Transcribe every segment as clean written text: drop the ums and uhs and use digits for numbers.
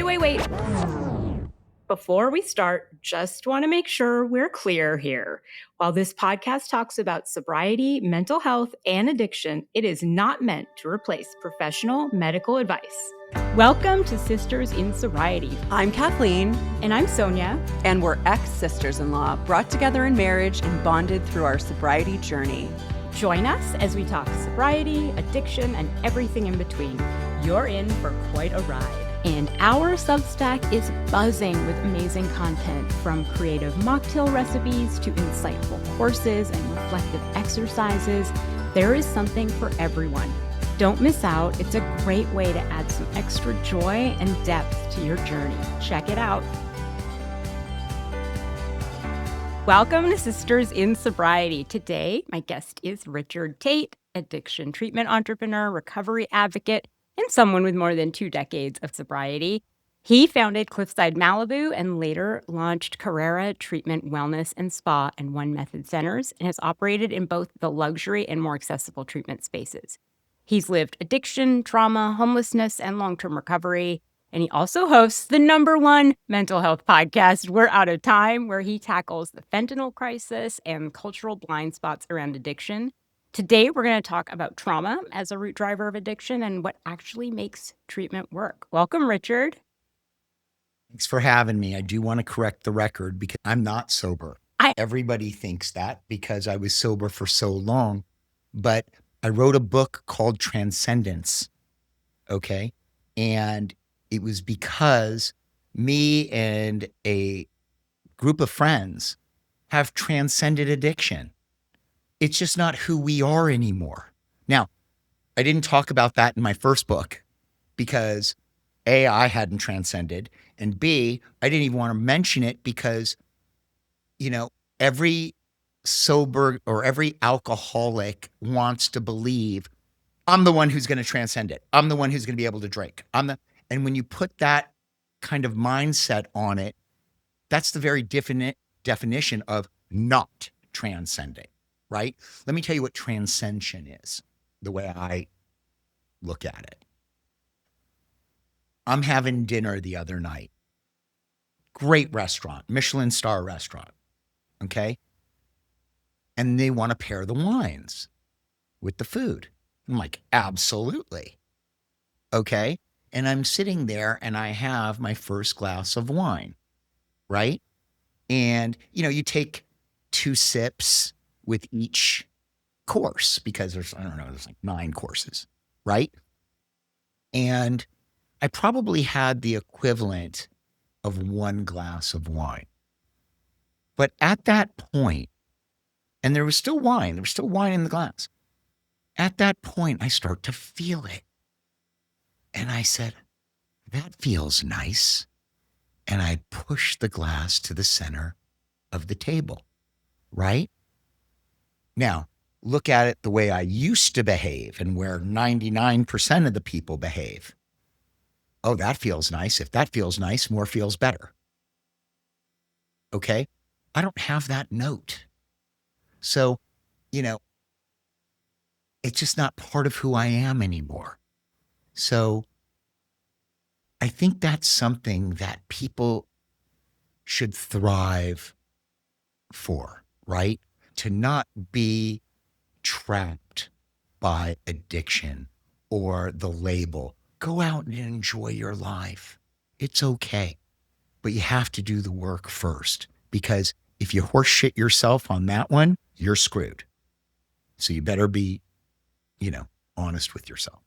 Wait. Before we start, just want to make sure we're clear here. While this podcast talks about sobriety, mental health, and addiction, it is not meant to replace professional medical advice. Welcome to Sisters in Sobriety. I'm Kathleen. And I'm Sonia. And we're ex-sisters-in-law, brought together in marriage and bonded through our sobriety journey. Join us as we talk sobriety, addiction, and everything in between. You're in for quite a ride. And our Substack is buzzing with amazing content, from creative mocktail recipes to insightful courses and reflective exercises. There is something for everyone. Don't miss out. It's a great way to add some extra joy and depth to your journey. Check it out. Welcome to Sisters in Sobriety. Today, my guest is Richard Taite, addiction treatment entrepreneur, recovery advocate, and someone with more than 2 decades of sobriety. He founded Cliffside, Malibu, and later launched Carrera Treatment, Wellness, and Spa and One Method Centers, and has operated in both the luxury and more accessible treatment spaces. He's lived addiction, trauma, homelessness, and long-term recovery. And he also hosts the #1 mental health podcast, We're Out of Time, where he tackles the fentanyl crisis and cultural blind spots around addiction. Today, we're going to talk about trauma as a root driver of addiction and what actually makes treatment work. Welcome, Richard. Thanks for having me. I do want to correct the record because I'm not sober. Everybody thinks that because I was sober for so long, but I wrote a book called Transcendence, okay? And it was because me and a group of friends have transcended addiction. It's just not who we are anymore. Now, I didn't talk about that in my first book because A, I hadn't transcended, and B, I didn't even want to mention it because, every sober or every alcoholic wants to believe I'm the one who's going to transcend it. I'm the one who's going to be able to drink. And when you put that kind of mindset on it, that's the very definition of not transcending. Right? Let me tell you what transcension is, the way I look at it. I'm having dinner the other night. Great restaurant, Michelin-star restaurant, okay? And they want to pair the wines with the food. I'm like, absolutely. Okay? And I'm sitting there and I have my first glass of wine, right? And, you take 2 sips with each course because there's like 9 courses, right? And I probably had the equivalent of 1 glass of wine. But at that point, and there was still wine in the glass. At that point, I start to feel it. And I said, that feels nice. And I pushed the glass to the center of the table, right? Now, look at it the way I used to behave and where 99% of the people behave. Oh, that feels nice. If that feels nice, more feels better. Okay? I don't have that note. So, it's just not part of who I am anymore. So I think that's something that people should thrive for, right? To not be trapped by addiction or the label. Go out and enjoy your life. It's okay. But you have to do the work first, because if you horse shit yourself on that one, you're screwed. So you better be, honest with yourself.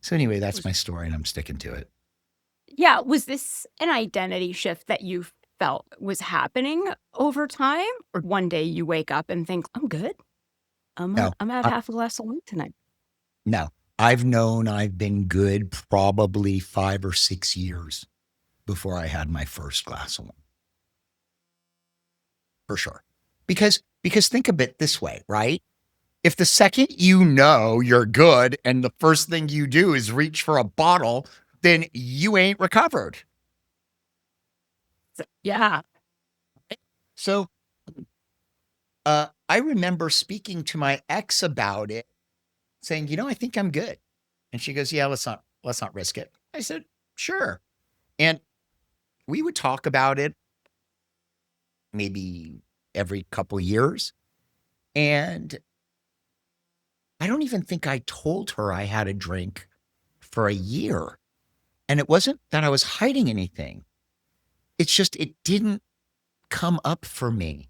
So anyway, that's my story and I'm sticking to it. Yeah. Was this an identity shift that you felt was happening over time? Or one day you wake up and think, I'm good. I'm going to have half a glass of wine tonight. No, I've known I've been good probably 5 or 6 years before I had my first glass of wine. For sure. Because think of it this way, right? If the second you're good and the first thing you do is reach for a bottle, then you ain't recovered. Yeah. So I remember speaking to my ex about it, saying, I think I'm good. And she goes, yeah, let's not risk it. I said, sure. And we would talk about it maybe every couple years. And I don't even think I told her I had a drink for a year. And it wasn't that I was hiding anything. It's just it didn't come up for me.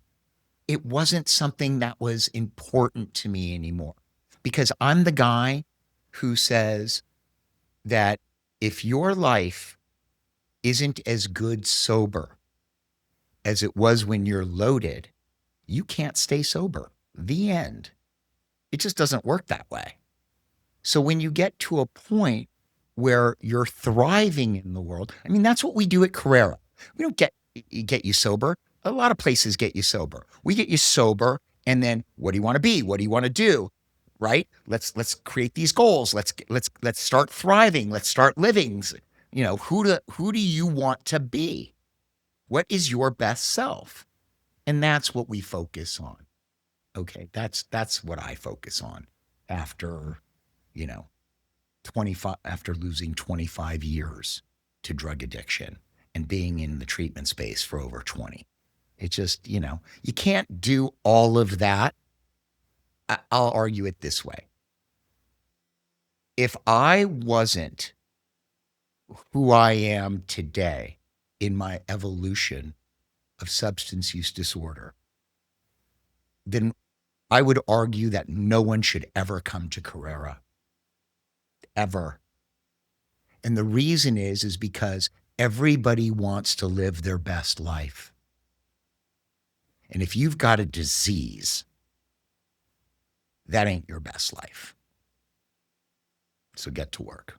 It wasn't something that was important to me anymore because I'm the guy who says that if your life isn't as good sober as it was when you're loaded, you can't stay sober. The end. It just doesn't work that way. So when you get to a point where you're thriving in the world, I mean, that's what we do at Carrera. We don't get you sober. A lot of places get you sober. We get you sober, and then what do you want to be? What do you want to do? Right? Let's create these goals. Let's start thriving. Let's start living. You know, who do you want to be? What is your best self? And that's what we focus on. Okay, that's what I focus on after, 25 after losing 25 years to drug addiction and being in the treatment space for over 20. It just, you can't do all of that. I'll argue it this way. If I wasn't who I am today in my evolution of substance use disorder, then I would argue that no one should ever come to Carrera. Ever. And the reason is because everybody wants to live their best life. And if you've got a disease, that ain't your best life. So get to work.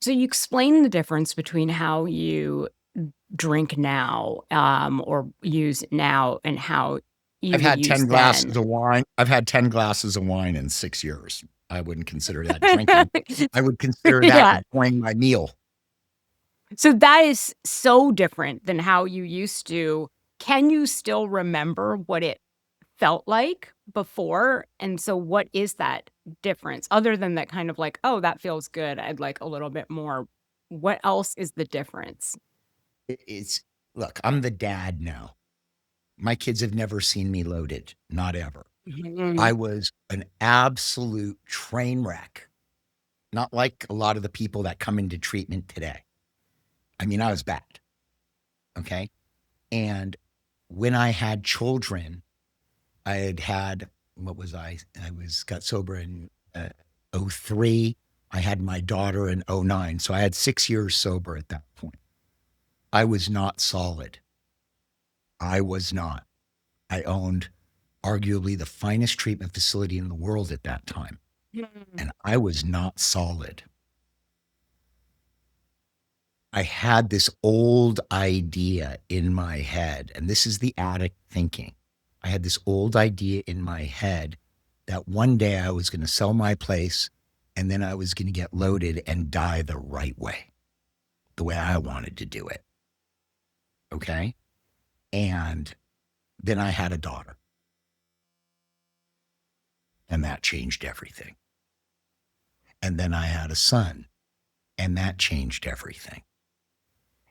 So you explain the difference between how you drink now, or use now, and how you I've had used 10 glasses then. of wine. I've had 10 glasses of wine in 6 years. I wouldn't consider that drinking. I would consider that Yeah. enjoying my meal. So that is so different than how you used to. Can you still remember what it felt like before? And so what is that difference other than that kind of like, oh, that feels good, I'd like a little bit more? What else is the difference? It's look, I'm the dad now. My kids have never seen me loaded, not ever. Mhm. I was an absolute train wreck, not like a lot of the people that come into treatment today. I mean, I was bad. Okay. And when I had children, I had, what was I? Got sober in 03. I had my daughter in 09. So I had 6 years sober at that point. I was not solid. I was not. I owned arguably the finest treatment facility in the world at that time. And I was not solid. I had this old idea in my head, and this is the addict thinking. I had this old idea in my head that one day I was going to sell my place and then I was going to get loaded and die the right way, the way I wanted to do it. Okay. And then I had a daughter, and that changed everything. And then I had a son, and that changed everything.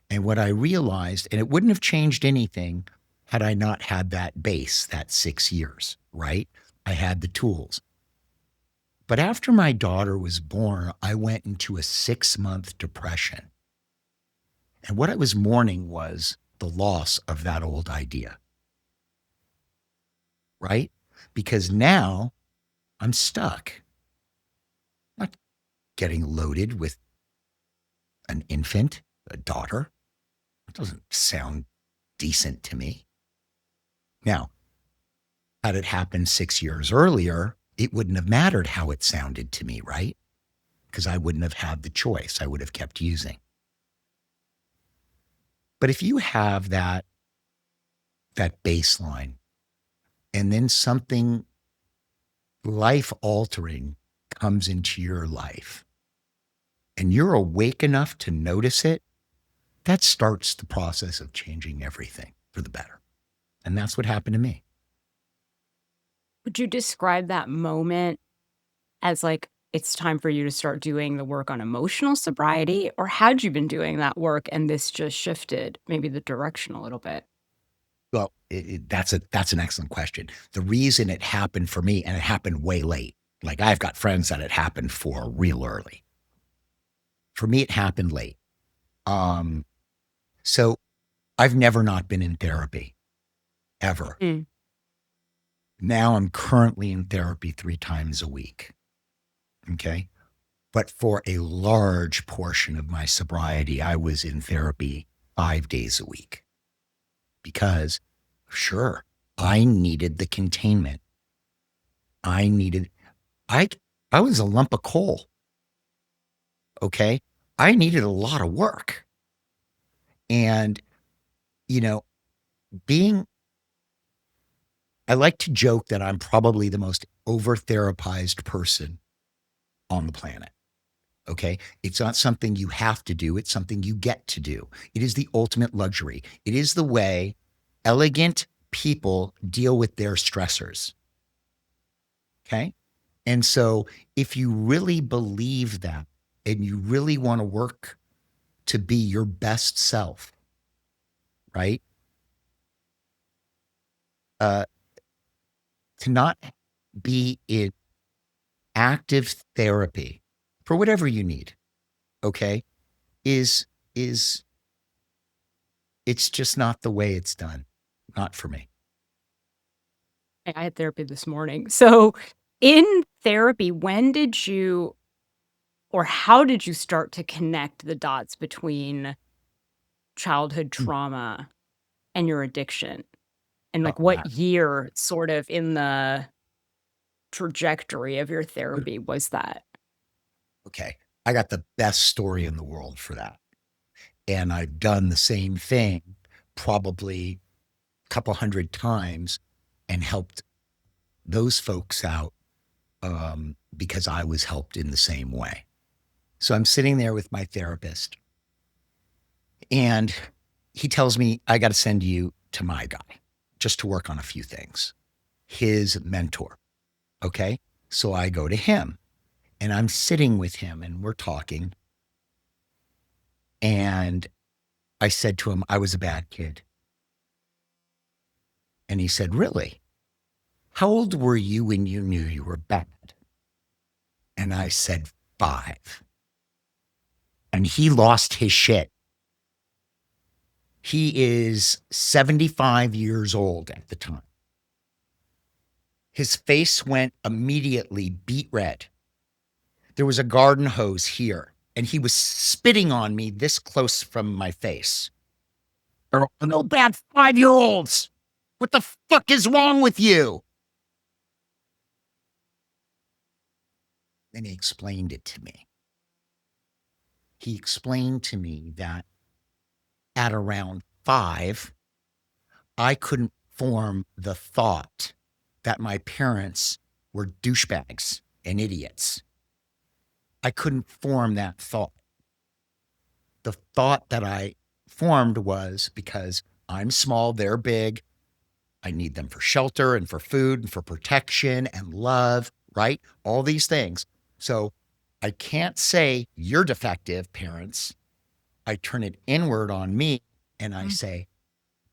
And what I realized, and it wouldn't have changed anything had I not had that base, that 6 years, right? I had the tools. But after my daughter was born, I went into a 6-month depression. And what I was mourning was the loss of that old idea, right? Because now I'm stuck. I'm not getting loaded with an infant, a daughter. It doesn't sound decent to me. Now, had it happened 6 years earlier, it wouldn't have mattered how it sounded to me, right? Because I wouldn't have had the choice. I would have kept using. But if you have that baseline, and then something life-altering comes into your life, and you're awake enough to notice it, that starts the process of changing everything for the better. And that's what happened to me. Would you describe that moment as like it's time for you to start doing the work on emotional sobriety? Or had you been doing that work and this just shifted maybe the direction a little bit? Well, that's an excellent question. The reason it happened for me, and it happened way late, like I've got friends that it happened for real early. For me, it happened late. Um, so I've never not been in therapy, ever. Mm. Now I'm currently in therapy 3 times a week. Okay. But for a large portion of my sobriety, I was in therapy 5 days a week because, sure, I needed the containment. I needed, I, I was a lump of coal. Okay. I needed a lot of work. And, you know, being, I like to joke that I'm probably the most over therapized person on the planet. Okay. It's not something you have to do. It's something you get to do. It is the ultimate luxury. It is the way elegant people deal with their stressors. Okay. And so if you really believe that and you really want to work to be your best self, right? Uh, to not be in active therapy for whatever you need, okay, is it's just not the way it's done. Not for me. I had therapy this morning. So, in therapy, when did you or how did you start to connect the dots between childhood Mm. trauma and your addiction? And Oh, like what year sort of in the trajectory of your therapy was that? okay. I got the best story in the world for that. And I've done the same thing probably a couple hundred times and helped those folks out because I was helped in the same way. So I'm sitting there with my therapist, and he tells me, I got to send you to my guy just to work on a few things, his mentor. Okay. So I go to him and I'm sitting with him and we're talking. And I said to him, I was a bad kid. And he said, really? How old were you when you knew you were bad? And I said, 5. And he lost his shit. He is 75 years old at the time. His face went immediately beet red. There was a garden hose here, and he was spitting on me this close from my face. There are no bad 5-year-olds. What the fuck is wrong with you? Then he explained it to me. He explained to me that at around 5, I couldn't form the thought that my parents were douchebags and idiots. I couldn't form that thought. The thought that I formed was because I'm small, they're big. I need them for shelter and for food and for protection and love, right? All these things. So I can't say you're defective, parents. I turn it inward on me and I say,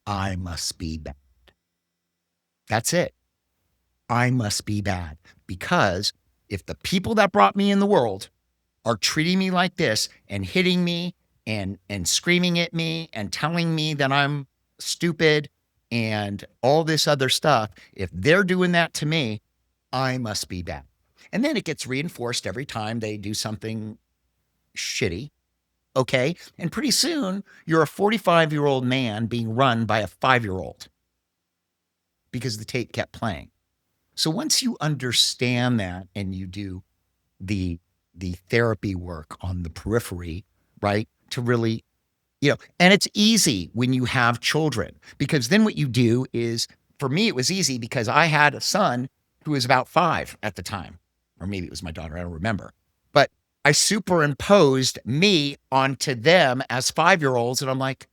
I must be bad. That's it. I must be bad because if the people that brought me in the world are treating me like this and hitting me and screaming at me and telling me that I'm stupid and all this other stuff, if they're doing that to me, I must be bad. And then it gets reinforced every time they do something shitty. Okay. And pretty soon you're a 45-year-old man being run by a 5-year-old because the tape kept playing. So once you understand that and you do the therapy work on the periphery, right? To really, and it's easy when you have children because then what you do is, for me, it was easy because I had a son who was about 5 at the time, or maybe it was my daughter, I don't remember. But I superimposed me onto them as 5-year-olds. And I'm like,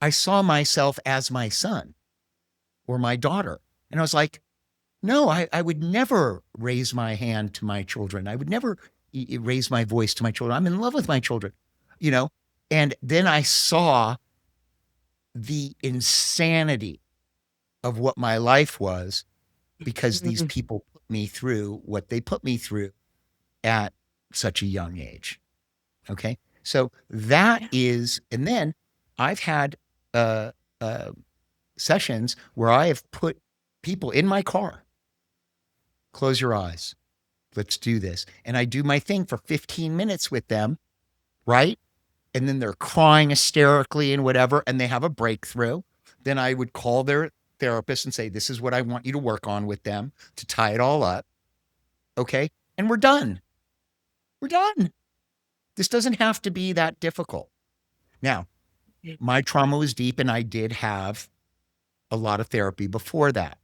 I saw myself as my son or my daughter. And I was like, No, I would never raise my hand to my children. I would never raise my voice to my children. I'm in love with my children, you know? And then I saw the insanity of what my life was because these people put me through what they put me through at such a young age. Okay. So that is, and then I've had uh, uh, sessions where I have put people in my car, close your eyes, let's do this. And I do my thing for 15 minutes with them, right? And then they're crying hysterically and whatever, and they have a breakthrough. Then I would call their therapist and say, this is what I want you to work on with them to tie it all up. Okay. And we're done. We're done. This doesn't have to be that difficult. Now, my trauma was deep and I did have a lot of therapy before that.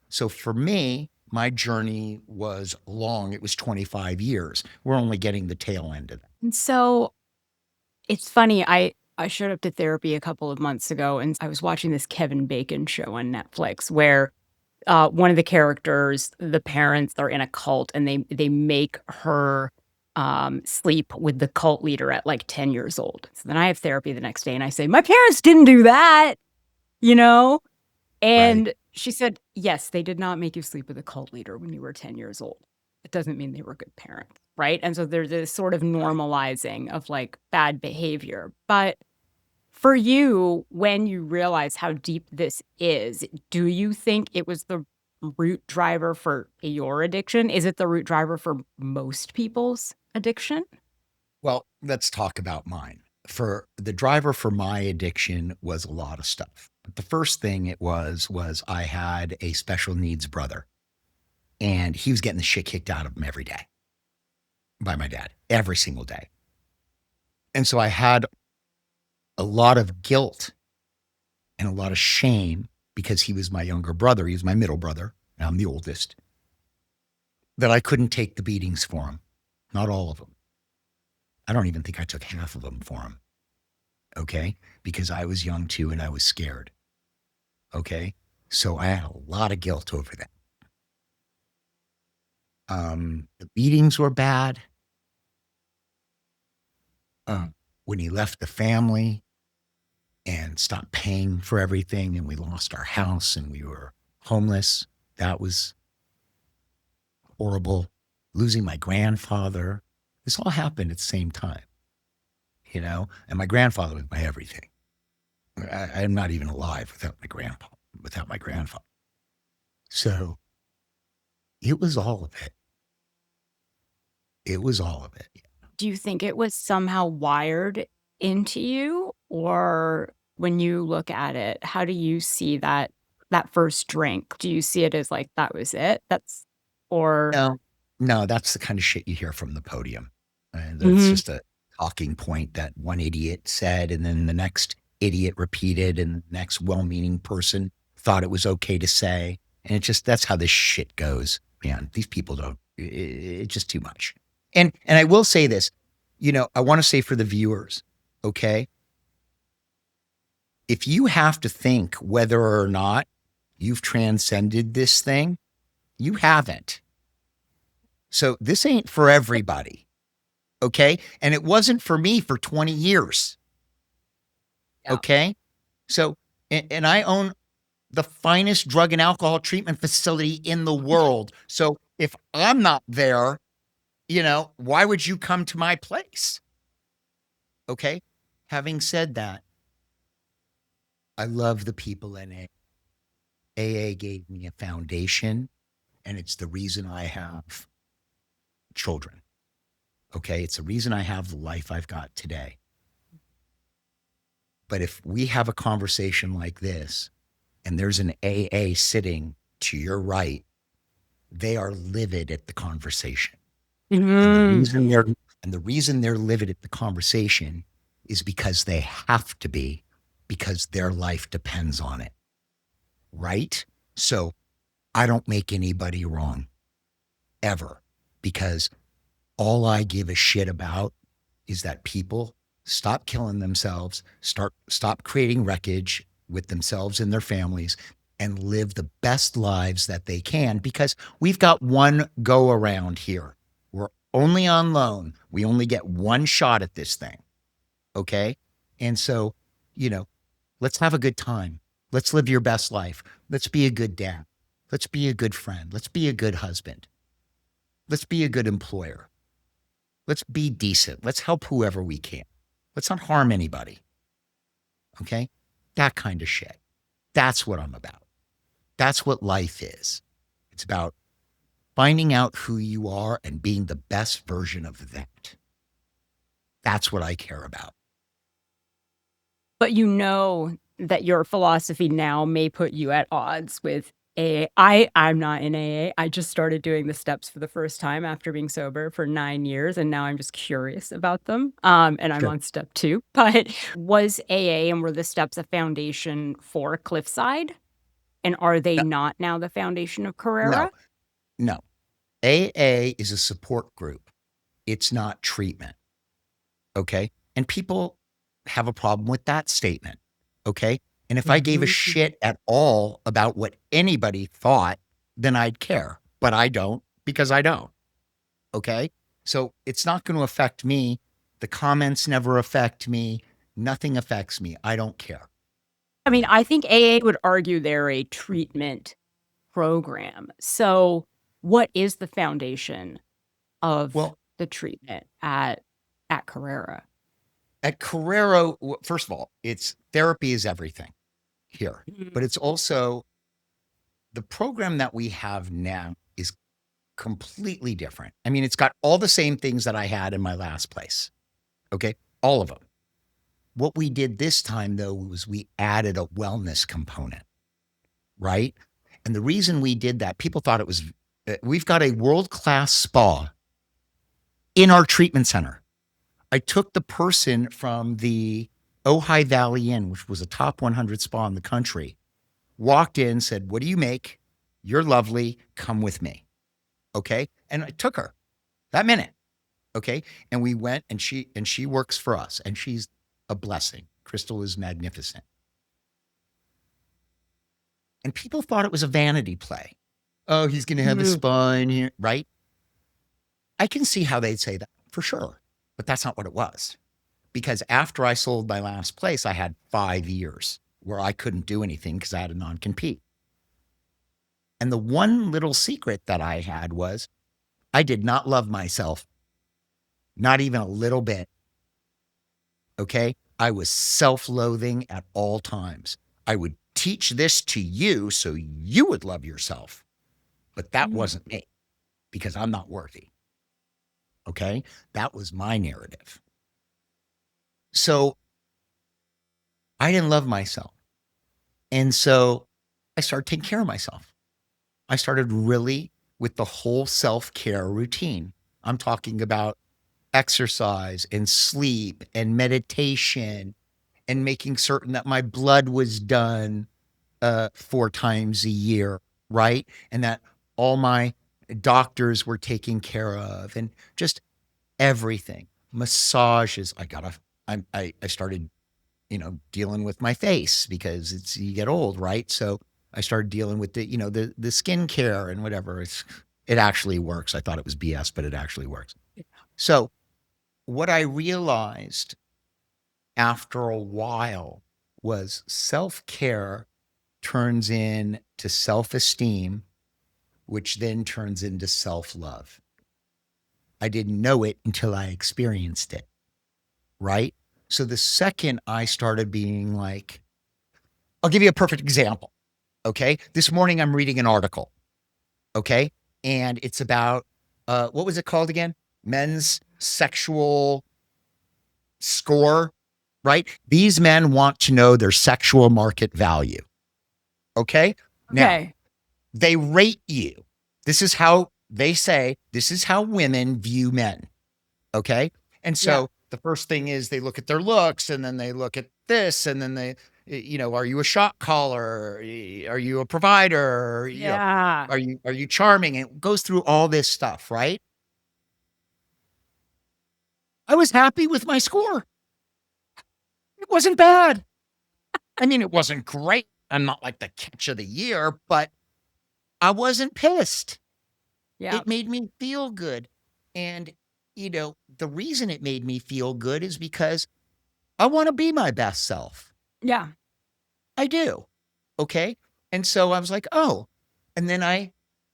So for me, my journey was long. It was 25 years. We're only getting the tail end of that. And so it's funny. I showed up to therapy a couple of months ago and I was watching this Kevin Bacon show on Netflix where one of the characters, the parents are in a cult and they make her sleep with the cult leader at like 10 years old. So then I have therapy the next day and I say, my parents didn't do that, you know? And she said, yes, they did not make you sleep with a cult leader when you were 10 years old. It doesn't mean they were good parents, right? And so there's this sort of normalizing of like bad behavior. But for you, when you realize how deep this is, do you think it was the root driver for your addiction? Is it the root driver for most people's addiction? Well, let's talk about mine. For the driver for my addiction was a lot of stuff. But the first thing it was I had a special needs brother and he was getting the shit kicked out of him every day by my dad, every single day. And so I had a lot of guilt and a lot of shame because he was my younger brother. He was my middle brother. And I'm the oldest. That I couldn't take the beatings for him. Not all of them. I don't even think I took half of them for him. Okay. Because I was young too and I was scared. Okay. So I had a lot of guilt over that. The beatings were bad. When he left the family and stopped paying for everything and we lost our house and we were homeless, that was horrible. Losing my grandfather, this all happened at the same time, you know? And my grandfather was my everything. I'm not even alive without my grandfather. So it was all of it. It was all of it. Do you think it was somehow wired into you? Or when you look at it, how do you see that first drink? Do you see it as like, that was it? No, that's the kind of shit you hear from the podium. That's just a talking point that one idiot said, and then the next idiot repeated, and the next well-meaning person thought it was okay to say. And that's how this shit goes, man. These people it's just too much. And I will say this, I want to say for the viewers, okay? If you have to think whether or not you've transcended this thing, you haven't. So this ain't for everybody, okay? And it wasn't for me for 20 years, okay? So, and I own the finest drug and alcohol treatment facility in the world. So if I'm not there, why would you come to my place? Okay? Having said that, I love the people in AA. AA gave me a foundation, and it's the reason I have children. Okay? It's the reason I have the life I've got today. But if we have a conversation like this, and there's an AA sitting to your right, they are livid at the conversation. And the reason they're livid at the conversation is because they have to be, because their life depends on it. Right? So I don't make anybody wrong ever, because all I give a shit about is that people stop killing themselves, stop creating wreckage with themselves and their families, and live the best lives that they can, because we've got one go around here. We're only on loan. We only get one shot at this thing. Okay. And so, let's have a good time. Let's live your best life. Let's be a good dad. Let's be a good friend. Let's be a good husband. Let's be a good employer. Let's be decent. Let's help whoever we can. Let's not harm anybody. Okay. That kind of shit. That's what I'm about. That's what life is. It's about finding out who you are and being the best version of that. That's what I care about. But that your philosophy now may put you at odds with AA. I'm not in AA. I just started doing the steps for the first time after being sober for 9 years, and now I'm just curious about them. And I'm Sure. on step 2. But was AA and were the steps a foundation for Cliffside? And are they No, not now the foundation of Carrera? no, no. AA is a support group. It's not treatment. Okay. And people have a problem with that statement. Okay. And if I gave a Mhm. shit at all about what anybody thought, then I'd care. But I don't, because I don't. Okay. So it's not going to affect me. The comments never affect me. Nothing affects me. I don't care. I mean, I think AA would argue they're a treatment program. So, what is the foundation of Well, the treatment at Carrera? at Carrera, first of all, it's therapy is everything here, Mhm. but it's also the program that we have now is completely different. I mean, it's got all the same things that I had in my last place. Okay. All of them. What we did this time, though, was we added a wellness component, right? And the reason we did that, people thought it was, we've got a world-class spa in our treatment center. I took the person from the Ojai Valley Inn, which was a top 100 spa in the country, walked in, said, "What do you make? You're lovely. Come with me." Okay. And I took her that minute. Okay. And we went, and she works for us, and she's a blessing. Crystal is magnificent. And people thought it was a vanity play. Oh, he's going to have a Mhm. spa in here, right? I can see how they'd say that for sure, but that's not what it was. Because after I sold my last place, I had 5 years where I couldn't do anything because I had a non-compete. And the one little secret that I had was I did not love myself, not even a little bit. Okay. I was self-loathing at all times. I would teach this to you so you would love yourself, but that Mm. wasn't me because I'm not worthy. Okay. That was my narrative. So I didn't love myself. And so I started taking care of myself. I started really with the whole self-care routine. I'm talking about exercise and sleep and meditation and making certain that my blood was done 4 times a year, right? And that all my doctors were taken care of, and just everything. Massages. I started, dealing with my face because you get old, right? So I started dealing with the skincare and whatever. It actually works. I thought it was BS, but it actually works. So what I realized after a while was self-care turns into self-esteem, which then turns into self-love. I didn't know it until I experienced it, right? So the second I started being like, I'll give you a perfect example. Okay. This morning I'm reading an article. Okay. And it's about, what was it called again? Men's sexual score, right? These men want to know their sexual market value. Okay. Now, Okay. they rate you. This is how they say, this is how women view men. Okay. And Yeah. so the first thing is they look at their looks, and then they look at this, and then are you a shot caller? Are you a provider? Yeah. Are you charming? And it goes through all this stuff, right? I was happy with my score. It wasn't bad. I mean, it wasn't great. I'm not like the catch of the year, but I wasn't pissed. Yeah. It made me feel good. And, the reason it made me feel good is because I want to be my best self. Yeah. I do. Okay. And so I was like, oh. And then I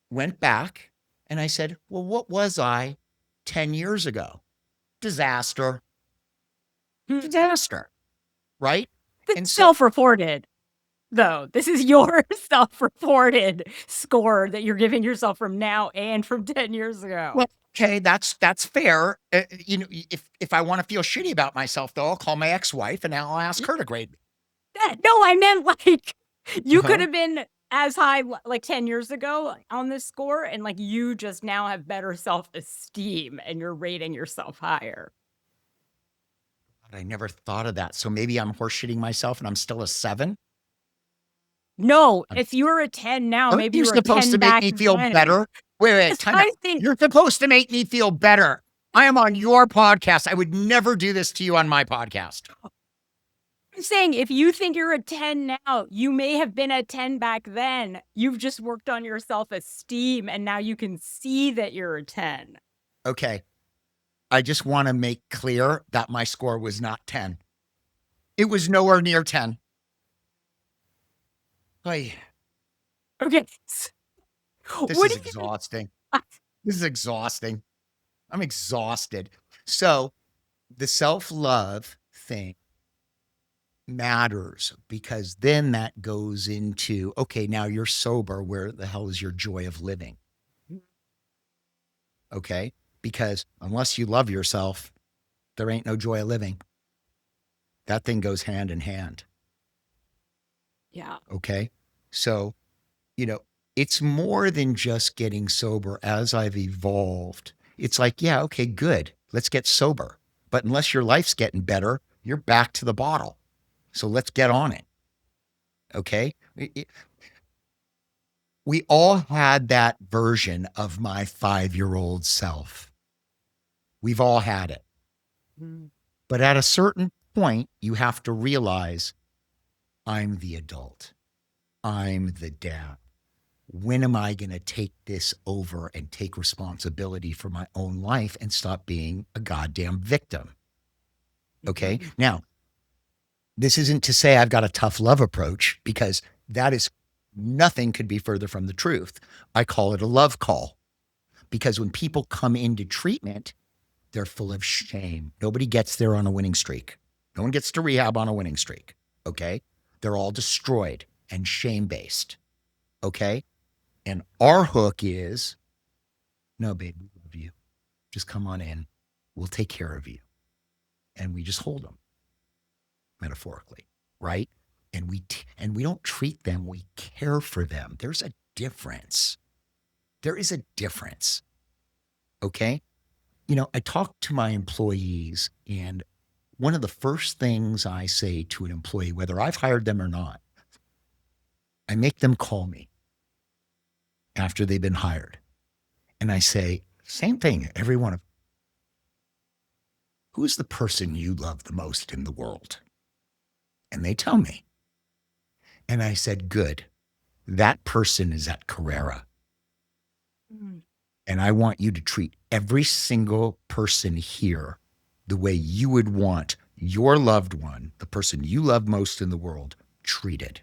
went back and I said, well, what was I 10 years ago? Disaster. Disaster. Right. And That's so, self-reported, though. This is your self-reported score that you're giving yourself from now and from 10 years ago. well, okay, that's fair. If I want to feel shitty about myself, though, I'll call my ex-wife and I'll ask her to grade me. No, I meant like you could Uh-huh. have been as high like 10 years ago on this score, and like you just now have better self-esteem and you're rating yourself higher. I never thought of that. So maybe I'm horseshitting myself and I'm still a 7. No, if you're a 10 now, Aren't maybe you you were a supposed 10 to make back me feel then. better? Wait, Yes, time out. I think You're supposed to make me feel better. I am on your podcast. I would never do this to you on my podcast. I'm saying if you think you're a 10 now, you may have been a 10 back then. You've just worked on your self-esteem and now you can see that you're a 10. Okay. I just want to make clear that my score was not 10. It was nowhere near 10. Hey, Okay. this What is do you exhausting. This is exhausting. I'm exhausted. So the self-love thing matters because then that goes into, okay, now you're sober. Where the hell is your joy of living? Okay. Because unless you love yourself, there ain't no joy of living. That thing goes hand in hand. Yeah. Okay. So, it's more than just getting sober. As I've evolved, it's like, yeah, okay, good. Let's get sober. But unless your life's getting better, you're back to the bottle. So let's get on it. Okay. We all had that version of my 5-year-old self. We've all had it. But at a certain point, you have to realize I'm the adult. I'm the dad. When am I going to take this over and take responsibility for my own life and stop being a goddamn victim? Okay. Now, this isn't to say I've got a tough love approach because that is nothing could be further from the truth. I call it a love call because when people come into treatment, they're full of shame. Nobody gets there on a winning streak. No one gets to rehab on a winning streak. Okay. They're all destroyed and shame-based. Okay. And our hook is, no, babe, we love you. Just come on in. We'll take care of you. And we just hold them, metaphorically, right? And we don't treat them. We care for them. There's a difference. There is a difference. Okay. I talk to my employees, and one of the first things I say to an employee, whether I've hired them or not, I make them call me after they've been hired. And I say, same thing, every one of them. Who's the person you love the most in the world? And they tell me. And I said, good. That person is at Carrera. And I want you to treat every single person here the way you would want your loved one, the person you love most in the world, treated.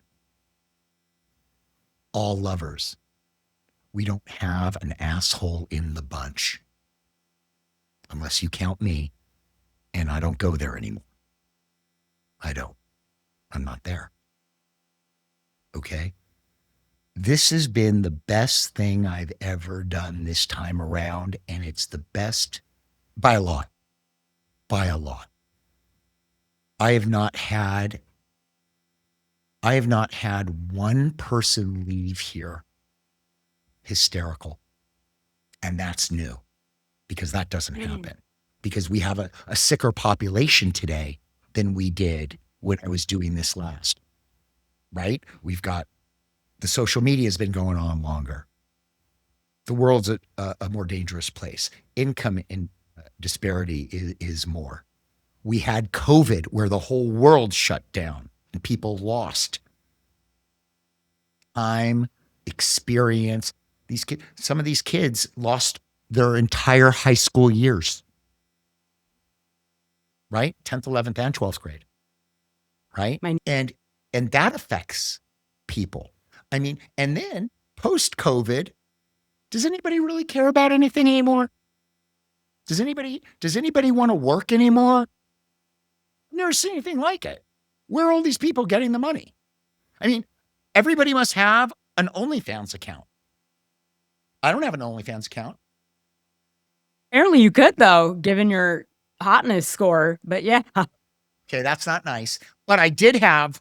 All lovers. We don't have an asshole in the bunch. Unless you count me, and I don't go there anymore. I don't. I'm not there. Okay? This has been the best thing I've ever done this time around, and it's the best by a lot. By a lot. I have not had one person leave here hysterical. And that's new because that doesn't happen. Because we have a sicker population today than we did when I was doing this last, right? We've got the social media has been going on longer. The world's a more dangerous place. Income disparity is more. We had COVID where the whole world shut down and people lost. time, experience. Some of these kids lost their entire high school years, right? 10th, 11th, and 12th grade, right? My- And that affects people. I mean, and then post-COVID, does anybody really care about anything anymore? Does anybody want to work anymore? I've never seen anything like it. Where are all these people getting the money? I mean, everybody must have an OnlyFans account. I don't have an OnlyFans account. Apparently you could, though, given your hotness score. But yeah. Okay, that's not nice. But I did have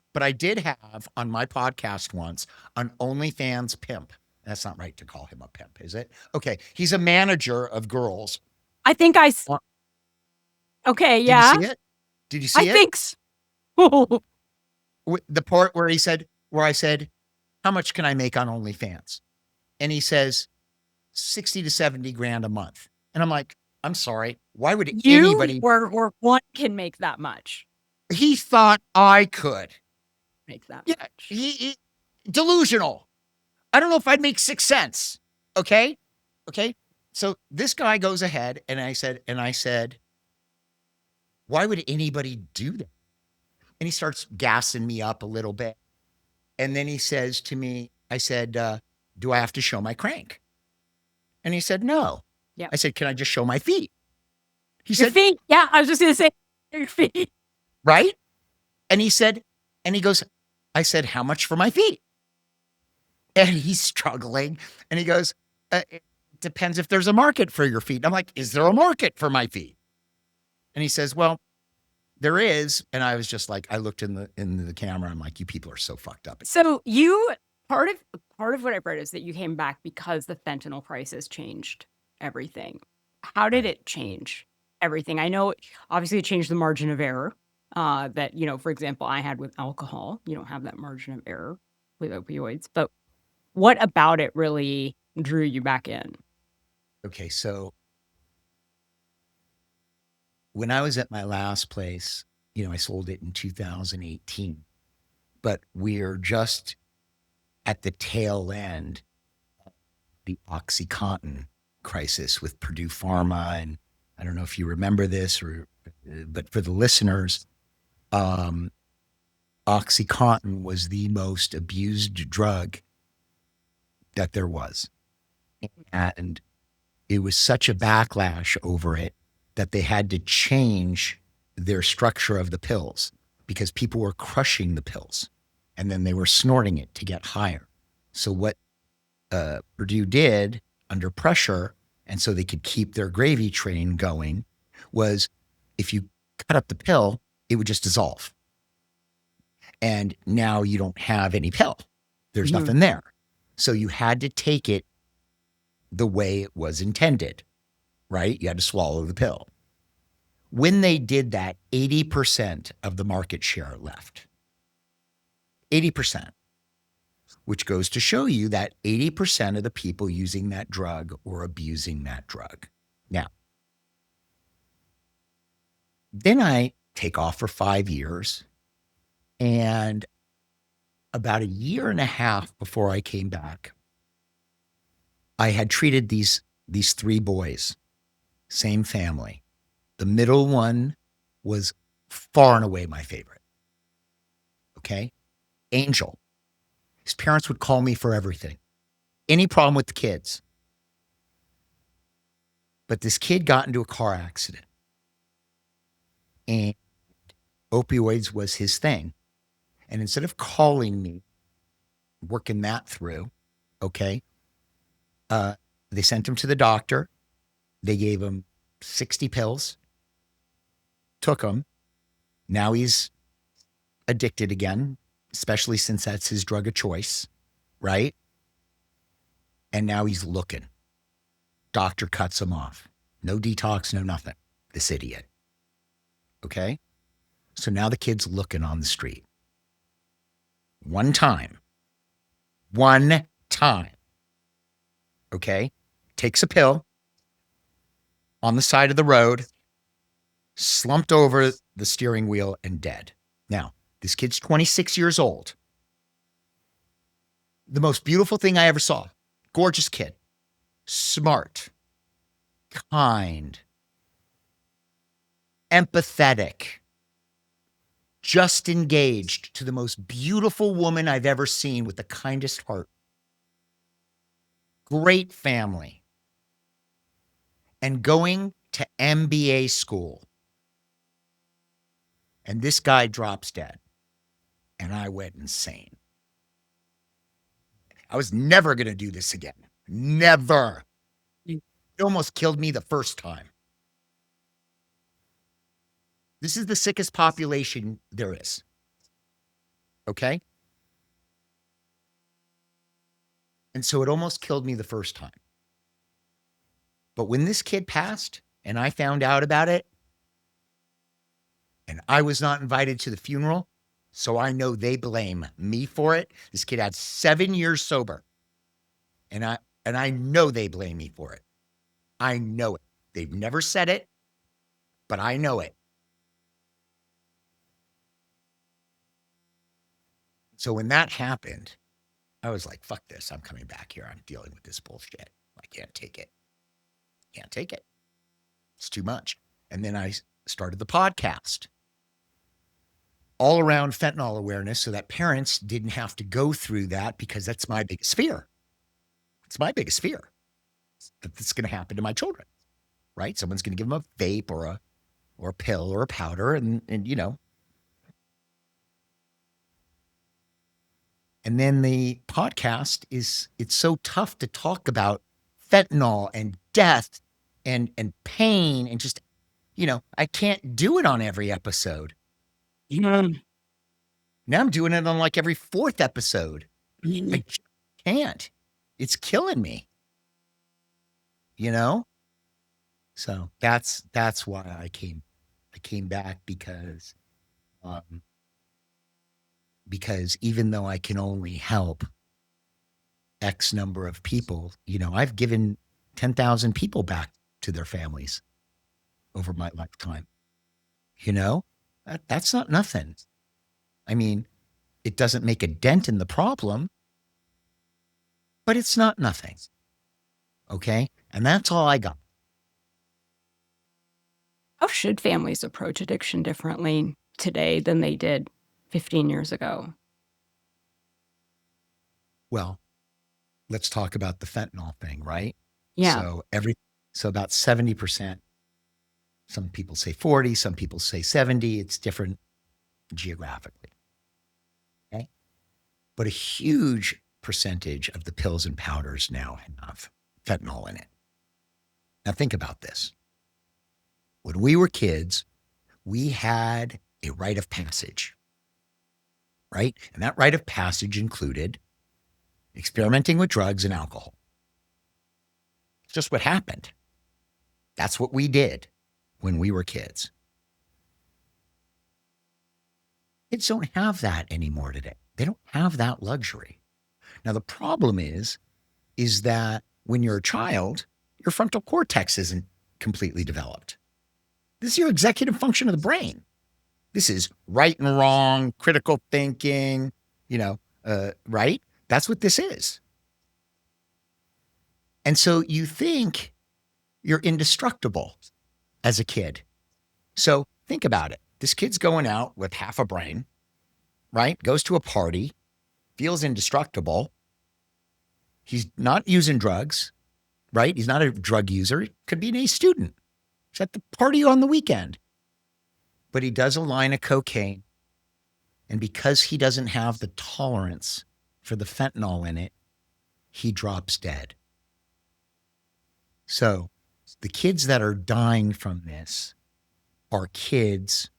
on my podcast once an OnlyFans pimp. That's not right to call him a pimp, is it? Okay, he's a manager of girls. I think okay, Did yeah. you see it? Did you see I it? think so. The part where I said, how much can I make on OnlyFans? And he says, 60 to 70 grand a month. And I'm like, I'm sorry. Why would anybody? or one can make that much. He thought I could. Make that Yeah, much. he delusional. I don't know if I'd make 6 cents. Okay. So this guy goes ahead and I said, why would anybody do that? And he starts gassing me up a little bit. And then he says to me, I said, do I have to show my crank? And he said, no. Yeah. I said, can I just show my feet? He Your said, feet. Yeah, I was just going to say your feet. right? And he goes, I said, how much for my feet? And he's struggling. And he goes, it depends if there's a market for your feet. I'm like, is there a market for my feet? And he says, well, there is. And I was just like, I looked in the camera. I'm like, you people are so fucked up. So part of what I've read is that you came back because the fentanyl crisis changed everything. How did it change everything? I know obviously it changed the margin of error that, for example, I had with alcohol. You don't have that margin of error with opioids. But what about it really drew you back in? Okay, so when I was at my last place, I sold it in 2018, but we're just at the tail end of the OxyContin crisis with Purdue Pharma. And I don't know if you remember this, but for the listeners, OxyContin was the most abused drug that there was. And it was such a backlash over it that they had to change their structure of the pills because people were crushing the pills and then they were snorting it to get higher. So what Purdue did under pressure, and so they could keep their gravy train going, was if you cut up the pill, it would just dissolve. And now you don't have any pill. There's nothing there. So you had to take it the way it was intended, right? You had to swallow the pill. When they did that, 80% of the market share left. 80%, which goes to show you that 80% of the people using that drug or abusing that drug. Now, then I take off for 5 years, and about a year and a half before I came back, I had treated these 3 boys, same family. The middle one was far and away my favorite. Okay? Angel. His parents would call me for everything. Any problem with the kids. But this kid got into a car accident. And opioids was his thing. And instead of calling me, working that through, okay, they sent him to the doctor. They gave him 60 pills, took them. Now he's addicted again, especially since that's his drug of choice, right? And now he's looking. Doctor cuts him off. No detox, no nothing. This idiot. Okay? So now the kid's looking on the street. One time. Okay? Takes a pill on the side of the road, slumped over the steering wheel and dead. Now, this kid's 26 years old. The most beautiful thing I ever saw. Gorgeous kid. Smart. Kind. Empathetic. Just engaged to the most beautiful woman I've ever seen with the kindest heart. Great family. And going to MBA school. And this guy drops dead. And I went insane. I was never going to do this again. Never. It almost killed me the first time. This is the sickest population there is. Okay? And so it almost killed me the first time. But when this kid passed and I found out about it, and I was not invited to the funeral, so I know they blame me for it. This kid had 7 years sober. And I know they blame me for it. I know it. They've never said it, but I know it. So when that happened, I was like, fuck this. I'm coming back here. I'm dealing with this bullshit. I can't take it. Can't take it. It's too much. And then I started the podcast all around fentanyl awareness so that parents didn't have to go through that, because that's my biggest fear. It's my biggest fear that this is going to happen to my children, right? Someone's going to give them a vape or a pill or a powder and you know. And then the podcast it's so tough to talk about fentanyl and death and pain and just, you know, I can't do it on every episode. Now I'm doing it on like every 4th episode. I can't. It's killing me. You know? So that's why I came back, because even though I can only help X number of people, you know, I've given 10,000 people back to their families over my lifetime. You know, that's not nothing. I mean, it doesn't make a dent in the problem, but it's not nothing. Okay? And that's all I got. How should families approach addiction differently today than they did 15 years ago? Well, let's talk about the fentanyl thing, right? Yeah. So about 70%, some people say 40, some people say 70, it's different geographically. Okay? But a huge percentage of the pills and powders now have fentanyl in it. Now think about this. When we were kids, we had a rite of passage, right? And that rite of passage included experimenting with drugs and alcohol. It's just what happened. That's what we did when we were kids. Kids don't have that anymore today. They don't have that luxury. Now, the problem is that when you're a child, your frontal cortex isn't completely developed. This is your executive function of the brain. This is right and wrong, critical thinking, right? That's what this is. And so you think you're indestructible as a kid. So think about it. This kid's going out with half a brain, right? Goes to a party, feels indestructible. He's not using drugs, right? He's not a drug user. He could be an A student. He's at the party on the weekend. But he does a line of cocaine. And because he doesn't have the tolerance for the fentanyl in it, he drops dead. So the kids that are dying from this are kids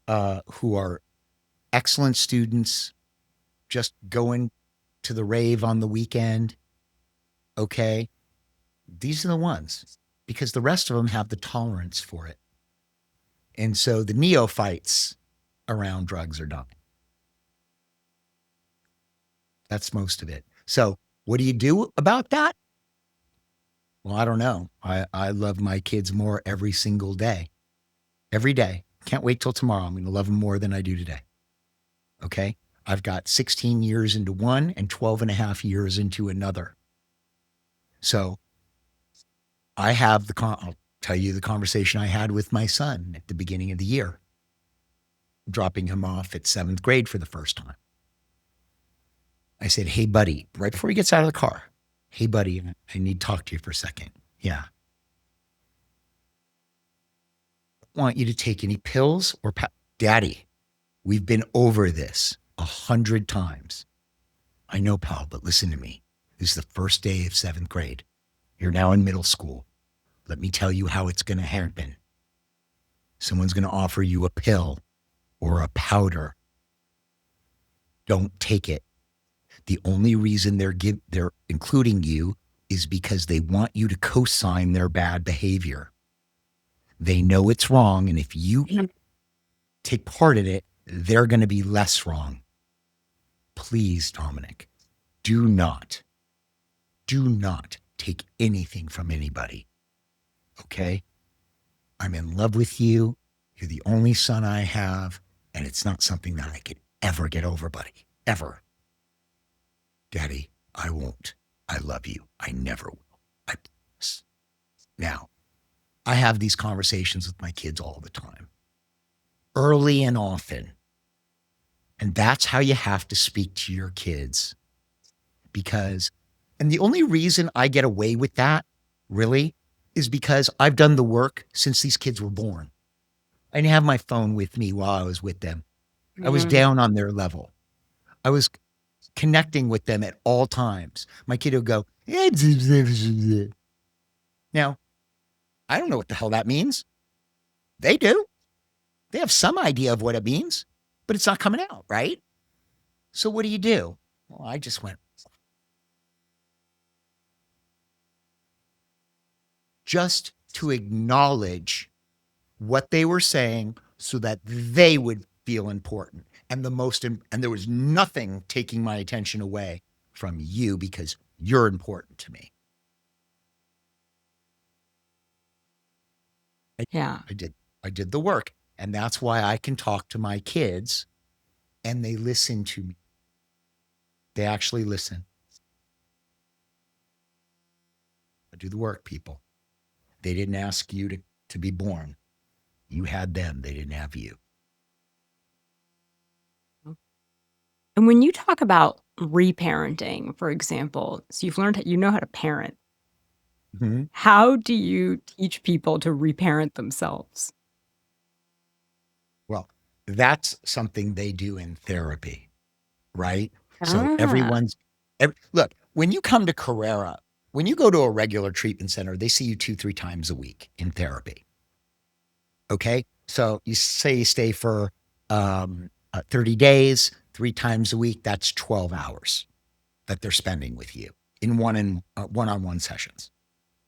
who are excellent students, just going to the rave on the weekend. Okay. These are the ones, because the rest of them have the tolerance for it. And so the neophytes around drugs are dying. That's most of it. So what do you do about that? Well, I don't know. I love my kids more every single day. Every day. Can't wait till tomorrow. I'm going to love them more than I do today. Okay? I've got 16 years into one and 12 and a half years into another. So I'll tell you the conversation I had with my son at the beginning of the year, dropping him off at 7th grade for the first time. I said, hey, buddy, right before he gets out of the car, hey, buddy, I need to talk to you for a second. Yeah. I want you to take any pills or Daddy, we've been over this 100 times. I know, pal, but listen to me. This is the first day of 7th grade. You're now in middle school. Let me tell you how it's going to happen. Someone's going to offer you a pill or a powder. Don't take it. The only reason they're including you is because they want you to co-sign their bad behavior. They know it's wrong, and if you take part in it, they're going to be less wrong. Please, Dominic, do not take anything from anybody. Okay? I'm in love with you. You're the only son I have, and it's not something that I could ever get over, buddy. Ever. Daddy, I won't. I love you. I never will. I promise. Now, I have these conversations with my kids all the time, early and often. And that's how you have to speak to your kids. And the only reason I get away with that, really, is because I've done the work since these kids were born. I didn't have my phone with me while I was with them. I was down on their level. I was connecting with them at all times. My kid would go, now, I don't know what the hell that means. They do. They have some idea of what it means, but it's not coming out, right? So what do? Well, I just went, just to acknowledge what they were saying so that they would feel important. And there was nothing taking my attention away from you because you're important to me. Yeah. I did the work. And that's why I can talk to my kids and they listen to me. They actually listen. I do the work, people. They didn't ask you to be born. You had them. They didn't have you. And when you talk about reparenting, for example, so you've learned, you know how to parent. Mm-hmm. How do you teach people to reparent themselves? Well, that's something they do in therapy, right? So look, when you come to Carrera, when you go to a regular treatment center, they see you 2-3 times a week in therapy. Okay. So you say you stay for 30 days, 3 times a week, that's 12 hours that they're spending with you in one-on-one sessions.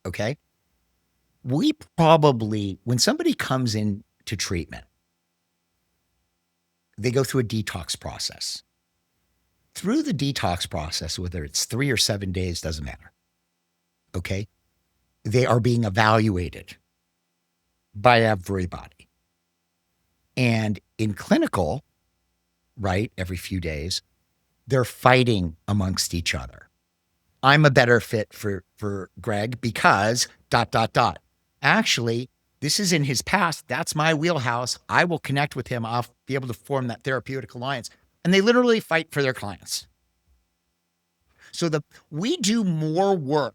Okay. We probably, when somebody comes in to treatment, they go through a detox process. Through the detox process, whether it's 3 or 7 days, doesn't matter. Okay. They are being evaluated by everybody. And in clinical, right, every few days, they're fighting amongst each other. I'm a better fit for Greg because ... Actually, this is in his past. That's my wheelhouse. I will connect with him. I'll be able to form that therapeutic alliance. And they literally fight for their clients. So we do more work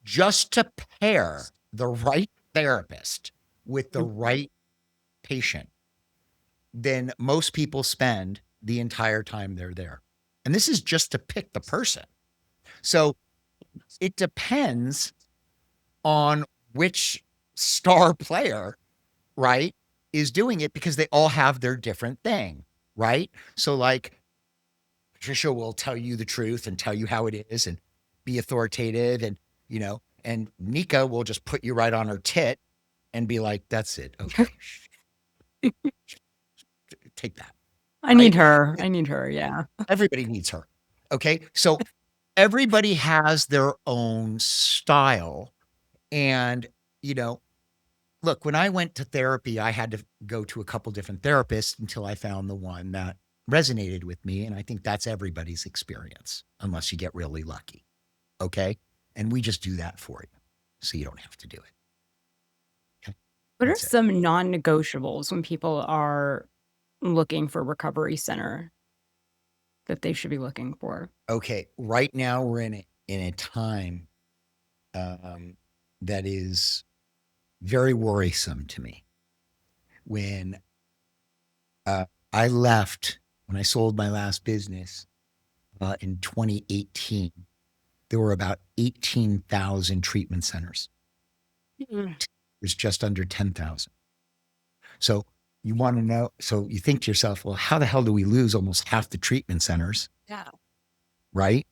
just to pair the right therapist with the right patient than most people spend the entire time they're there. And this is just to pick the person. So it depends on which star player, right, is doing it because they all have their different thing, right? So like Patricia will tell you the truth and tell you how it is and be authoritative and, and Nika will just put you right on her tit and be like, that's it. Okay. Take that. I need her. Yeah. Everybody needs her. Okay. So everybody has their own style. And, look, when I went to therapy, I had to go to a couple different therapists until I found the one that resonated with me. And I think that's everybody's experience, unless you get really lucky. Okay. And we just do that for you, so you don't have to do it. Okay? What are That's it. some non-negotiables when people are looking for a recovery center that they should be looking for? Okay. Right now we're in a time that is very worrisome to me. When I left, when I sold my last business in 2018, there were about 18,000 treatment centers. There's just under 10,000. So you want to know, so you think to yourself, well, how the hell do we lose almost half the treatment centers? Yeah. Right?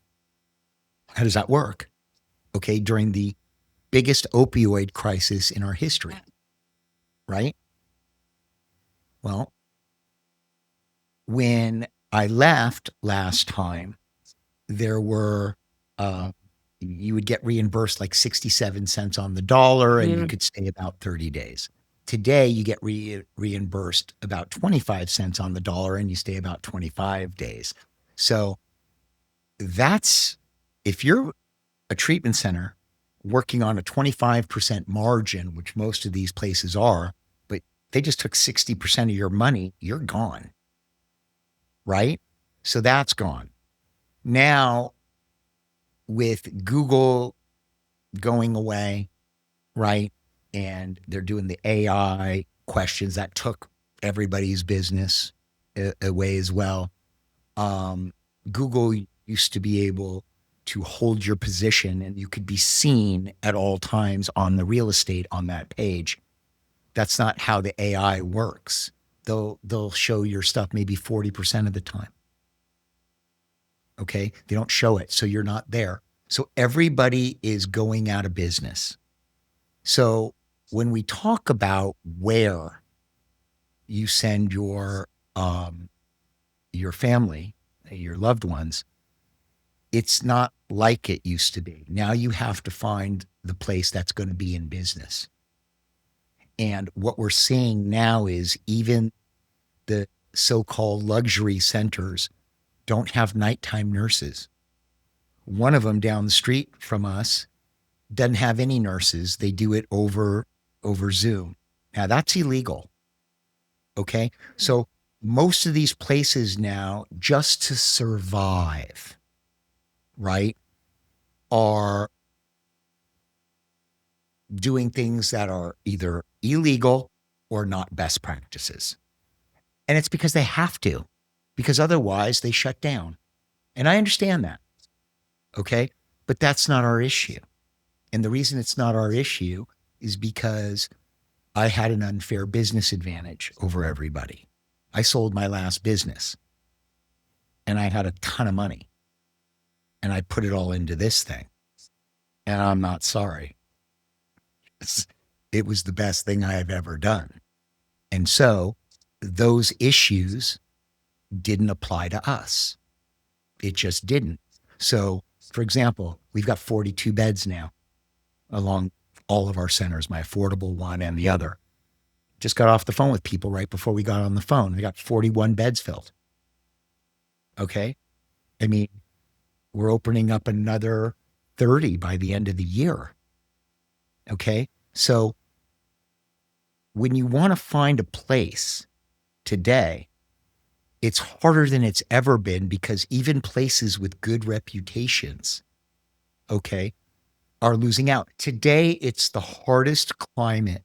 How does that work? Okay, during the biggest opioid crisis in our history, right? Well, when I left last time, there were, you would get reimbursed like 67 cents on the dollar, and you could stay about 30 days. Today, you get reimbursed about 25 cents on the dollar, and you stay about 25 days. So that's, if you're a treatment center working on a 25% margin, which most of these places are, but they just took 60% of your money, you're gone. Right? So that's gone. Now, with Google going away, right? And they're doing the AI questions that took everybody's business away as well. Google used to be able to hold your position, and you could be seen at all times on the real estate on that page. That's not how the AI works. They'll show your stuff maybe 40% of the time. Okay? They don't show it, so you're not there. So everybody is going out of business. So when we talk about where you send your family, your loved ones, it's not like it used to be. Now you have to find the place that's going to be in business. And what we're seeing now is even the so-called luxury centers don't have nighttime nurses. One of them down the street from us doesn't have any nurses. They do it over Zoom. Now that's illegal. Okay. So most of these places now, just to survive, right, are doing things that are either illegal or not best practices. And it's because they have to, because otherwise they shut down. And I understand that. Okay. But that's not our issue. And the reason it's not our issue is because I had an unfair business advantage over everybody. I sold my last business and I had a ton of money and I put it all into this thing. And I'm not sorry. It was the best thing I have ever done. And so those issues didn't apply to us. It just didn't. So, for example, we've got 42 beds now along all of our centers, my affordable one and the other. Just got off the phone with people right before we got on the phone. We got 41 beds filled. Okay. I mean, we're opening up another 30 by the end of the year. Okay. So when you want to find a place today, it's harder than it's ever been because even places with good reputations, okay, are losing out. Today, it's the hardest climate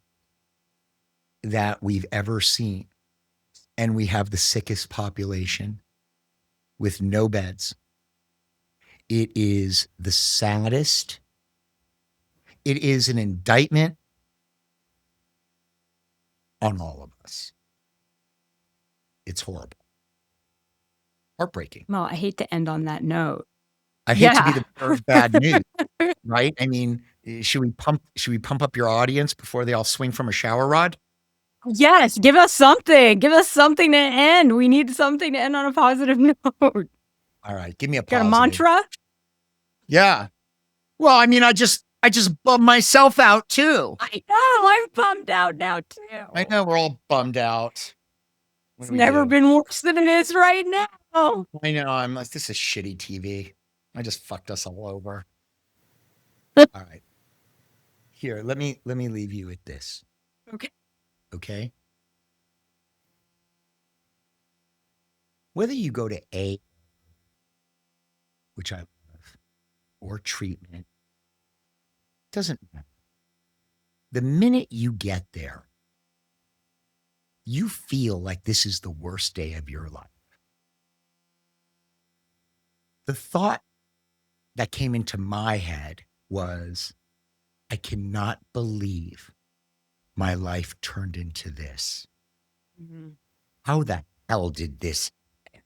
that we've ever seen. And we have the sickest population with no beds. It is the saddest. It is an indictment on all of us. It's horrible. Heartbreaking. Well, I hate to end on that note. I hate to be the bearer of bad news, right? I mean, should we pump up your audience before they all swing from a shower rod? Yes, give us something. Give us something to end. We need something to end on a positive note. All right, give me a positive. Got a mantra? Yeah. Well, I mean, I just bummed myself out too. I know. I'm bummed out now too. I know we're all bummed out. What It's do we never do? been worse than it is right now. I know. I'm like, this is shitty TV. I just fucked us all over. All right. Here, let me leave you with this. Okay. Okay. Whether you go to A, which I love, or treatment, doesn't matter. The minute you get there, you feel like this is the worst day of your life. The thought that came into my head was, I cannot believe my life turned into this. Mm-hmm. How the hell did this happen?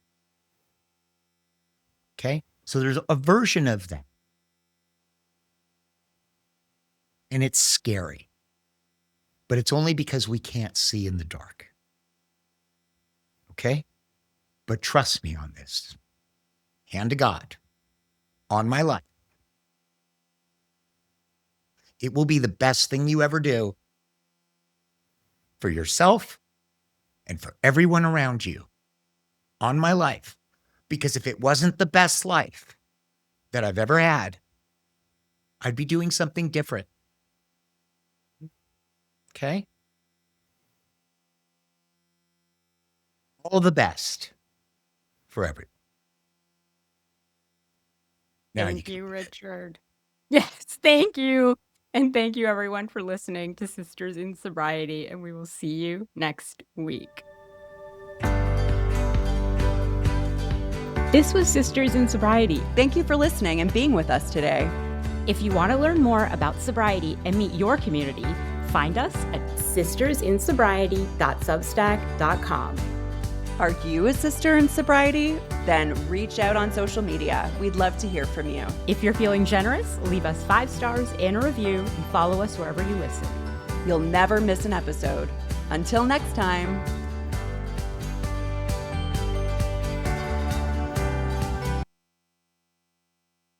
Okay? So there's a version of that. And it's scary. But it's only because we can't see in the dark. Okay? But trust me on this. Hand to God. On my life. It will be the best thing you ever do for yourself and for everyone around you. On my life. Because if it wasn't the best life that I've ever had, I'd be doing something different. Okay? All the best for everyone. Now Thank you, Richard. Yes, thank you. And thank you, everyone, for listening to Sisters in Sobriety. And we will see you next week. This was Sisters in Sobriety. Thank you for listening and being with us today. If you want to learn more about sobriety and meet your community, find us at sistersinsobriety.substack.com. Are you a sister in sobriety? Then reach out on social media. We'd love to hear from you. If you're feeling generous, leave us 5 stars and a review and follow us wherever you listen. You'll never miss an episode. Until next time.